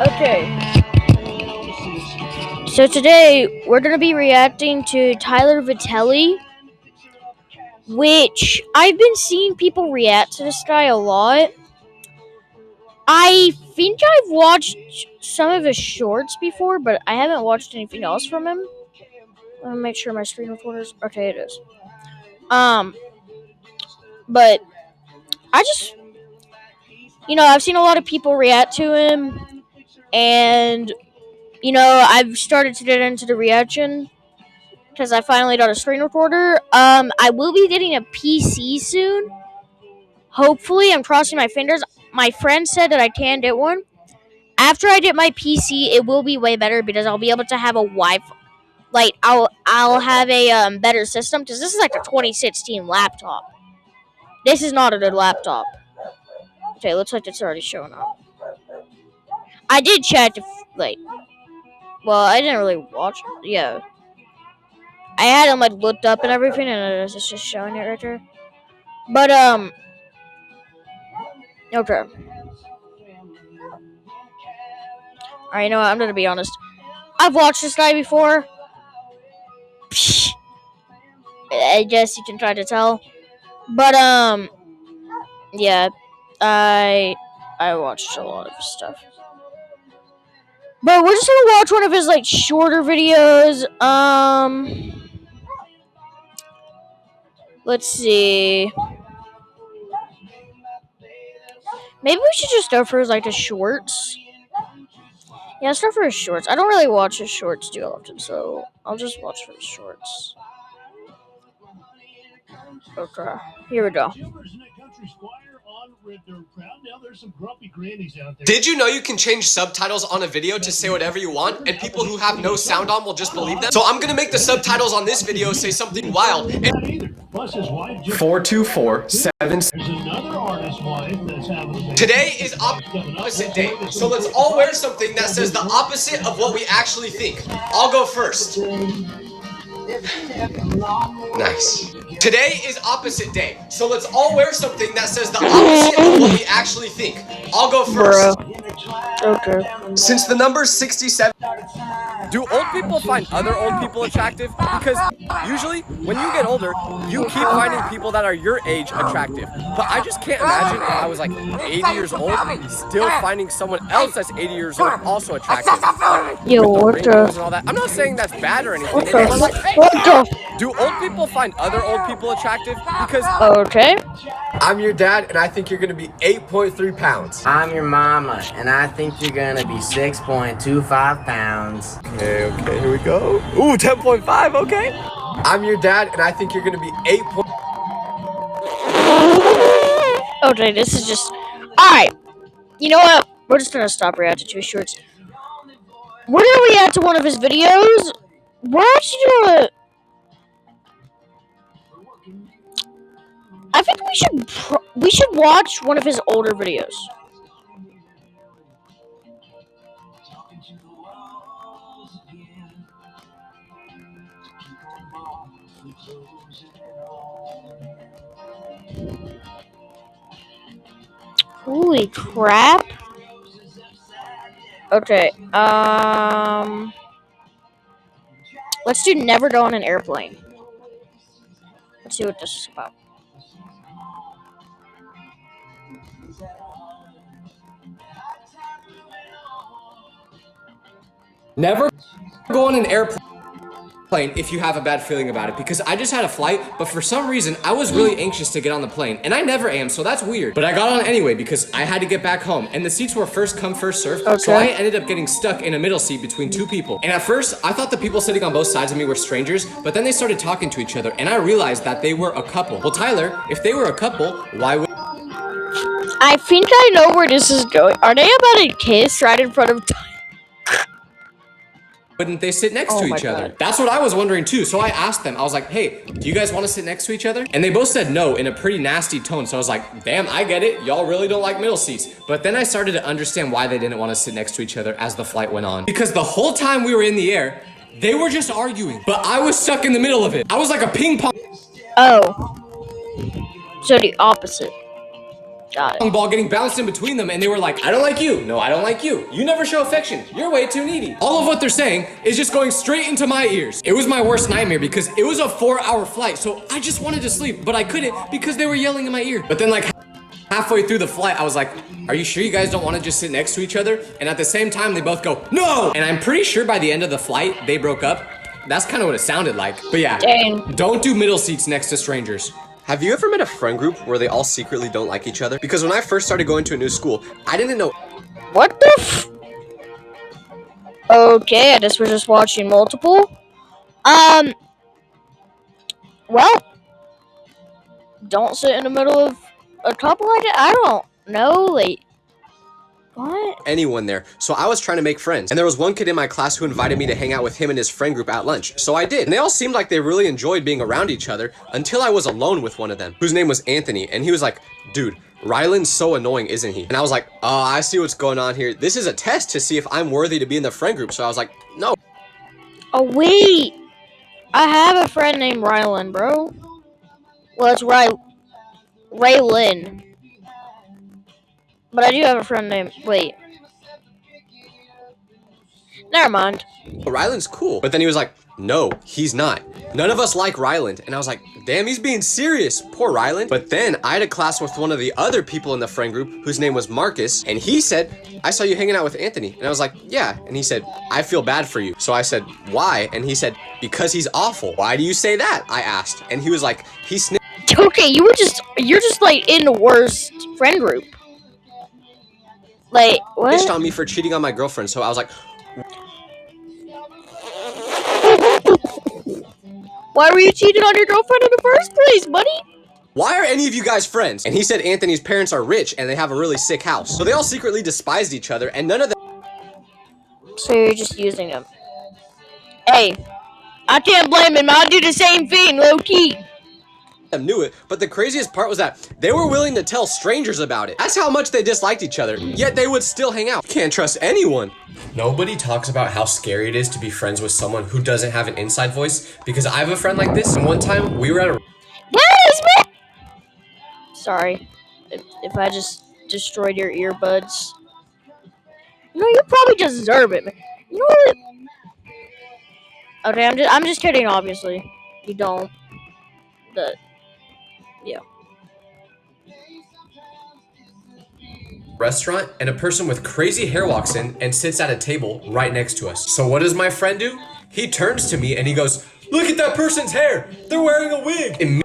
Okay, so today we're gonna be reacting to Tyler Vitelli, which I've been seeing people react to this guy a lot. I think I've watched some of his shorts before, but I haven't watched anything else from him. Let me make sure my screen recorder's okay. It is. But I just, I've seen a lot of people react to him, and I've started to get into the reaction because I finally got a screen recorder. I will be getting a PC soon. Hopefully, I'm crossing my fingers. My friend said that I can get one. After I get my PC, it will be way better because I'll be able to have a Wi-Fi. Like I'll have a better system because this is like a 2016 laptop. This is not a good laptop. Okay, looks like it's already showing up. I did check if well, I didn't really watch it. Yeah, I had him like looked up and everything, and it's just showing it right there. But okay. Alright, you know what? I'm gonna be honest. I've watched this guy before. I guess you can try to tell. But yeah, I watched a lot of his stuff. But we're just gonna watch one of his like shorter videos. Let's see. Maybe we should just go for his like his shorts. Yeah, let's go for his shorts. I don't really watch his shorts too often, so I'll just watch for his shorts. Okay, here we go. Did you know you can change subtitles on a video to say whatever you want, and people who have no sound on will just believe them? So I'm gonna make the subtitles on this video say something wild. 4247. Today is opposite day, so let's all wear something that says the opposite of what we actually think. I'll go first. Nice. Today is opposite day, so let's all wear something that says the opposite of what we actually think. I'll go first. Okay. Since the number 67... Do old people find other old people attractive? Because usually, when you get older, you keep finding people that are your age attractive. But I just can't imagine if I was like 80 years old, still finding someone else that's 80 years old also attractive. Yo, what the? And all that. I'm not saying that's bad or anything. What the? Do old people find other old people attractive? Because Okay. I'm your dad, and I think you're gonna be 8.3 pounds. I'm your mama, and I think you're gonna be 6.25 pounds. Okay, here we go. Ooh, 10.5, okay. I'm your dad, and I think you're gonna be 8. Okay, this is just... Alright. You know what? We're just gonna stop reacting to his shorts. We're gonna react to one of his videos. We're actually gonna... I think we should watch one of his older videos. Holy crap. Okay, let's do never go on an airplane. Let's see what this is about. Never go on an airplane if you have a bad feeling about it, because I just had a flight, but for some reason I was really anxious to get on the plane, and I never am, so that's weird. But I got on anyway because I had to get back home, and the seats were first come first served. Okay. So I ended up getting stuck in a middle seat between two people. And at first I thought the people sitting on both sides of me were strangers, but then they started talking to each other, and I realized that they were a couple. Well, Tyler, if they were a couple, why would... I think I know where this is going. Are they about to kiss right in front of wouldn't they sit next to each other? That's what I was wondering too. So I asked them, I was like, hey, do you guys want to sit next to each other? And they both said no in a pretty nasty tone. So I was like, damn, I get it. Y'all really don't like middle seats. But then I started to understand why they didn't want to sit next to each other as the flight went on. Because the whole time we were in the air, they were just arguing, but I was stuck in the middle of it. I was like a ping pong. Oh. So the opposite. Got it. ball getting bounced in between them, and they were like, I don't like you. No, I don't like you. You never show affection. You're way too needy. All of what they're saying is just going straight into my ears. It was my worst nightmare because it was a 4-hour flight, so I just wanted to sleep, but I couldn't because they were yelling in my ear. But then like halfway through the flight, I was like, are you sure you guys don't want to just sit next to each other? And at the same time, they both go, no! And I'm pretty sure by the end of the flight, they broke up. That's kind of what it sounded like. But yeah, Dang. don't do middle seats next to strangers. Have you ever met a friend group where they all secretly don't like each other? Because when I first started going to a new school, I didn't know. What the Okay, I guess we're just watching multiple. Well, don't sit in the middle of a couple like that. I don't know, like, what? Anyone there, so I was trying to make friends, and there was one kid in my class who invited me to hang out with him and his friend group at lunch, so I did, and they all seemed like they really enjoyed being around each other until I was alone with one of them, whose name was Anthony, and he was like, dude, Ryland's so annoying, isn't he? And I was like, oh, I see what's going on here. This is a test to see if I'm worthy to be in the friend group, so I was like, no. Oh, wait. I have a friend named Rylan, bro. Well, it's Raylin. But I do have a friend named... Wait. Never mind. Ryland's cool. But then he was like, no, he's not. None of us like Ryland. And I was like, damn, he's being serious. Poor Ryland. But then I had a class with one of the other people in the friend group whose name was Marcus. And he said, I saw you hanging out with Anthony. And I was like, yeah. And he said, I feel bad for you. So I said, why? And he said, because he's awful. Why do you say that? I asked. And he was like, he snitched. Okay, you're just like in the worst friend group. Like, what? On me for cheating on my girlfriend. So I was like, why were you cheating on your girlfriend in the first place, buddy? why are any of you guys friends? And he said Anthony's parents are rich and they have a really sick house. So they all secretly despised each other and none of them. So you're just using him. Hey, I can't blame him. I'll do the same thing, low-key. Knew it, but the craziest part was that they were willing to tell strangers about it. That's how much they disliked each other, yet they would still hang out. Can't trust anyone. Nobody talks about how scary it is to be friends with someone who doesn't have an inside voice, because I have a friend like this, and one time we were at a... Sorry, if I just destroyed your earbuds. You know, you probably deserve it, man. You know what? Okay, I'm just kidding, obviously. You don't. But... yeah. Restaurant, and a person with crazy hair walks in and sits at a table right next to us. So what does my friend do? He turns to me and he goes, look at that person's hair! They're wearing a wig!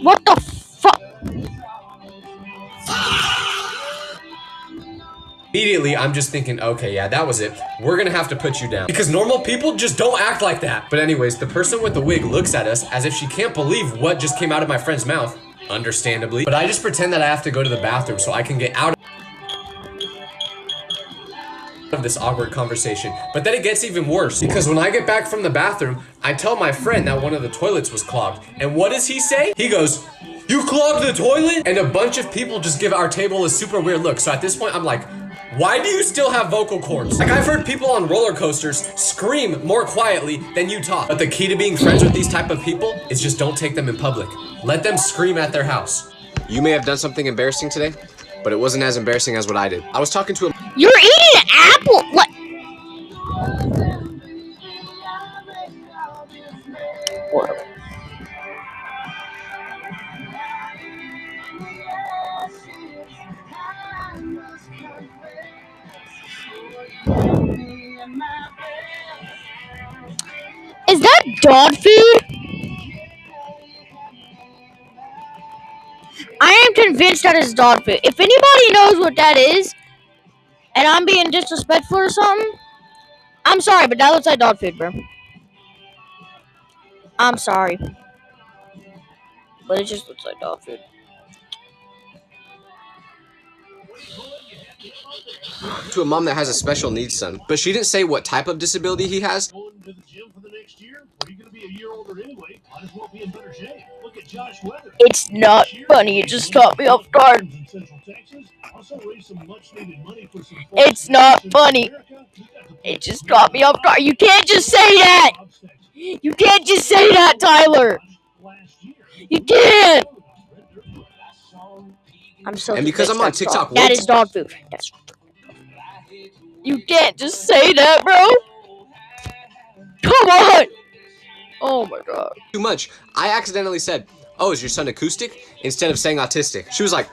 What the fuck? Immediately, I'm just thinking, okay, yeah, that was it. We're gonna have to put you down. Because normal people just don't act like that. But anyways, the person with the wig looks at us as if she can't believe what just came out of my friend's mouth. Understandably. But I just pretend that I have to go to the bathroom so I can get out of this awkward conversation. But then it gets even worse. Because when I get back from the bathroom, I tell my friend that one of the toilets was clogged. And what does he say? He goes, you clogged the toilet? And a bunch of people just give our table a super weird look. So at this point, I'm like, why do you still have vocal cords? Like, I've heard people on roller coasters scream more quietly than you talk. But the key to being friends with these type of people is just don't take them in public. Let them scream at their house. You may have done something embarrassing today, but it wasn't as embarrassing as what I did. I was talking to a... You're eating an apple! What? Whatever. Is that dog food? I am convinced that is dog food. If anybody knows what that is, and I'm being disrespectful or something, I'm sorry, but that looks like dog food, bro. I'm sorry. But it just looks like dog food. To a mom that has a special needs son, but she didn't say what type of disability he has. It's not funny, it just caught me off guard. It's not funny. It just got me off guard. You can't just say that. You can't just say that, Tyler. You can't. I'm so. And because I'm on TikTok, that is dog food. That's. You can't just say that, bro. Come on. Oh my god. too much, I accidentally said, "Oh, is your son acoustic?" instead of saying autistic. She was like,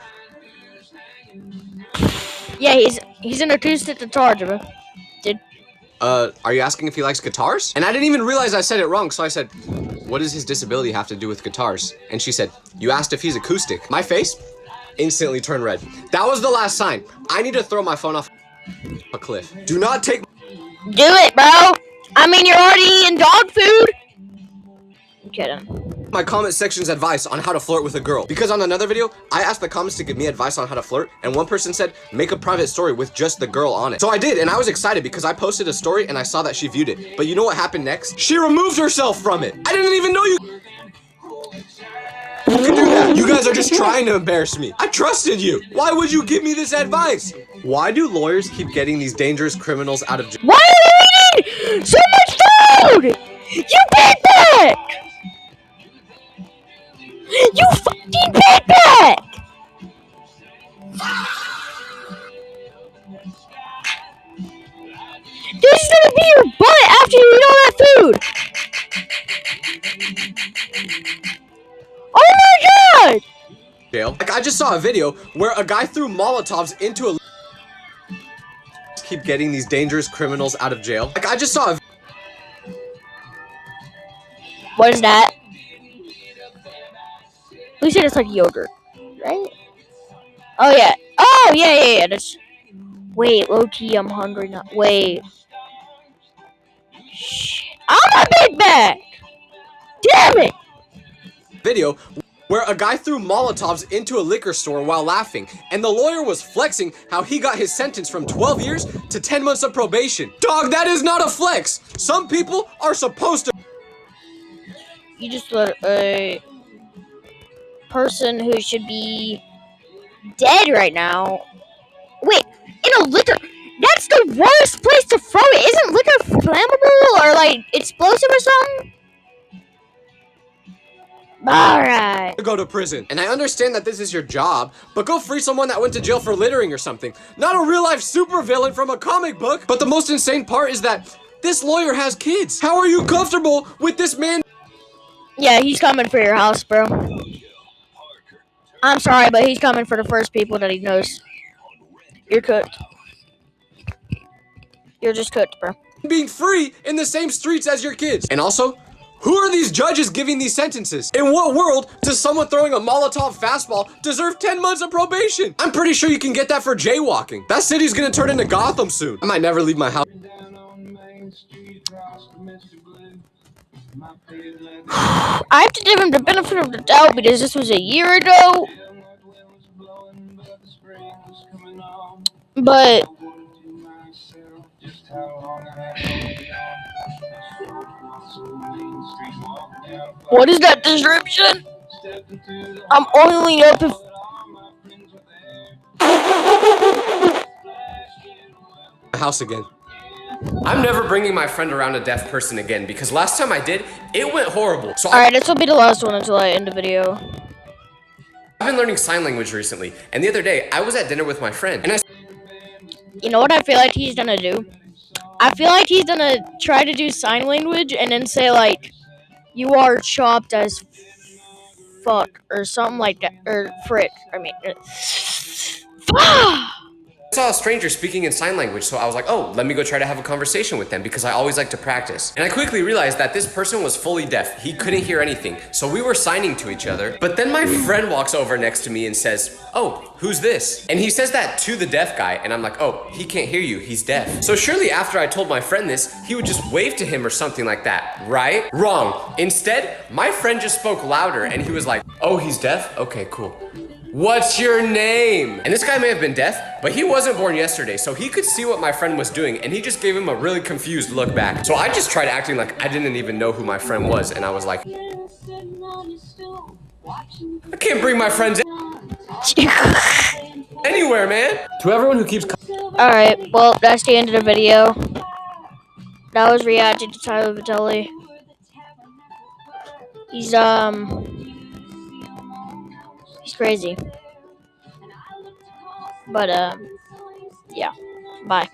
Yeah, he's an acoustic guitar, bro. Dude. Are you asking if he likes guitars? And I didn't even realize I said it wrong, so I said, "What does his disability have to do with guitars?" And she said, "You asked if he's acoustic." My face instantly turned red. That was the last sign. I need to throw my phone off a cliff. Do not take. Do it, bro. I mean, you're already eating dog food. I'm kidding. My comment section's advice on how to flirt with a girl. Because on another video, I asked the comments to give me advice on how to flirt, and one person said, make a private story with just the girl on it. So I did, and I was excited because I posted a story and I saw that she viewed it. But you know what happened next? She removed herself from it. I didn't even know you can do that. You guys are just trying to embarrass me. I trusted you. Why would you give me this advice? Why do lawyers keep getting these dangerous criminals out of jail? Why are you eating so much food? You big back! You fucking big back! This is gonna be your butt after you eat all that food! Oh my god! Jail. Like, I just saw a video where a guy threw Molotovs into a... Keep getting these dangerous criminals out of jail. Like, I just saw a... What is that? Who said it's like yogurt, right? Oh yeah. Oh yeah. That's. Wait, low key, I'm hungry now. Wait. Shit. I'm a big back. Damn it. Video where a guy threw Molotovs into a liquor store while laughing, and the lawyer was flexing how he got his sentence from 12 years to 10 months of probation. Dog, that is not a flex. Some people are supposed to. You just let a person who should be dead right now. Wait, in a liquor. That's the worst place to throw it. Isn't liquor flammable or like explosive or something? Alright. To go to prison. And I understand that this is your job, but go free someone that went to jail for littering or something. Not a real life supervillain from a comic book. But the most insane part is that this lawyer has kids. How are you comfortable with this man? Yeah, he's coming for your house, bro. I'm sorry, but he's coming for the first people that he knows. You're cooked. You're just cooked, bro. Being free in the same streets as your kids. And also, who are these judges giving these sentences? In what world does someone throwing a Molotov fastball deserve 10 months of probation? I'm pretty sure you can get that for jaywalking. That city's gonna turn into Gotham soon. I might never leave my house. I have to give him the benefit of the doubt because this was a year ago. But what is that description? I'm only up if House again. I'm never bringing my friend around a deaf person again because last time I did, it went horrible. So alright, this will be the last one until I end the video. I've been learning sign language recently, and the other day I was at dinner with my friend, and you know what I feel like he's gonna do? I feel like he's gonna try to do sign language and then say like, "You are chopped as fuck" or something like that, or frick. I mean, I saw a stranger speaking in sign language, so I was like, oh, let me go try to have a conversation with them because I always like to practice. And I quickly realized that this person was fully deaf. He couldn't hear anything, so we were signing to each other. But then my friend walks over next to me and says, oh, who's this? And he says that to the deaf guy, and I'm like, oh, he can't hear you, he's deaf. So surely after I told my friend this, he would just wave to him or something like that, right? Wrong. Instead, my friend just spoke louder, and he was like, oh, he's deaf? Okay, cool. What's your name? And this guy may have been deaf, but he wasn't born yesterday, so he could see what my friend was doing, and he just gave him a really confused look back. So I just tried acting like I didn't even know who my friend was, and I was like, I can't bring my friends in. anywhere, man. To everyone who keeps. Alright, well, that's the end of the video. That was reacting to Tyler Vitelli. He's crazy. But, yeah. Bye.